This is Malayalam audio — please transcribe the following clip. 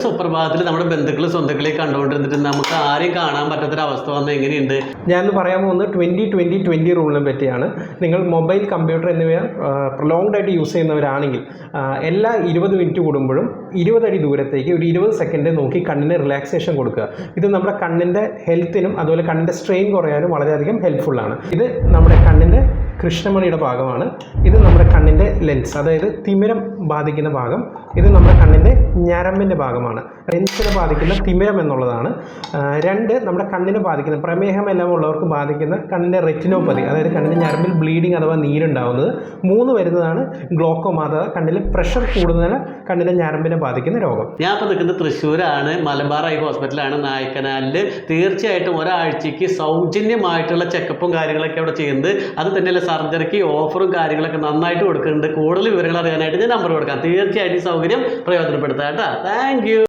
സുപ്രഭാതത്തിൽ നമ്മുടെ ബന്ധുക്കൾ സ്വന്തക്കളെ കണ്ടുകൊണ്ടിരുന്നിട്ട് നമുക്ക് ആരെയും കാണാൻ പറ്റാത്തൊരവസ്ഥ വന്നത് എങ്ങനെയുണ്ട്? ഞാനിന്ന് പറയാൻ പോകുന്നത് 20-20-20 റൂളിനെ പറ്റിയാണ്. നിങ്ങൾ മൊബൈൽ, കമ്പ്യൂട്ടർ എന്നിവ പ്രൊലോങ്ഡ് ആയിട്ട് യൂസ് ചെയ്യുന്നവരാണെങ്കിൽ എല്ലാ 20 മിനിറ്റ് കൂടുമ്പോഴും 20 അടി ദൂരത്തേക്ക് ഒരു 20 സെക്കൻഡ് നോക്കി കണ്ണിന് റിലാക്സേഷൻ കൊടുക്കുക. ഇത് നമ്മുടെ കണ്ണിൻ്റെ ഹെൽത്തിനും അതുപോലെ കണ്ണിൻ്റെ സ്ട്രെയിൻ കുറയാനും വളരെയധികം ഹെൽപ്ഫുള്ളാണ്. ഇത് നമ്മുടെ കണ്ണിൻ്റെ കൃഷ്ണമണിയുടെ ഭാഗമാണ്. ഇത് നമ്മുടെ കണ്ണിൻ്റെ ലെൻസ്, അതായത് തിമിരം ബാധിക്കുന്ന ഭാഗം. ഇത് നമ്മുടെ കണ്ണിൻ്റെ ഞരമ്പിൻ്റെ ഭാഗമാണ്. ലെൻസിനെ ബാധിക്കുന്ന തിമിരം എന്നുള്ളതാണ്. 2 നമ്മുടെ കണ്ണിനെ ബാധിക്കുന്ന പ്രമേഹം എല്ലാം ഉള്ളവർക്ക് ബാധിക്കുന്ന കണ്ണിൻ്റെ റെറ്റിനോപ്പതി, അതായത് കണ്ണിൻ്റെ ഞരമ്പിൽ ബ്ലീഡിങ് അഥവാ നീരുണ്ടാവുന്നത്. 3 വരുന്നതാണ് ഗ്ലോക്കോമ, അഥവാ കണ്ണിൽ പ്രഷർ കൂടുതൽ കണ്ണിൻ്റെ ഞരമ്പിനെ ബാധിക്കുന്ന രോഗം. ഞാൻ ഇപ്പോൾ നിൽക്കുന്നത് തൃശ്ശൂരാണ്, മലബാർ ഐ ഹോസ്പിറ്റലാണ്, നായ്ക്കനാലിൽ. തീർച്ചയായിട്ടും ഒരാഴ്ചയ്ക്ക് സൗജന്യമായിട്ടുള്ള ചെക്കപ്പും കാര്യങ്ങളൊക്കെ അവിടെ ചെയ്യുന്നത്. അത് തന്നെയല്ല, സർജറിക്ക് ഓഫറും കാര്യങ്ങളൊക്കെ നന്നായിട്ട് കൊടുക്കുന്നുണ്ട്. കൂടുതൽ വിവരങ്ങൾ അറിയാനായിട്ട് ഞാൻ നമ്പർ കൊടുക്കാം. തീർച്ചയായിട്ടും സൗകര്യം പ്രയോജനപ്പെടുത്താം കേട്ടോ. Thank you.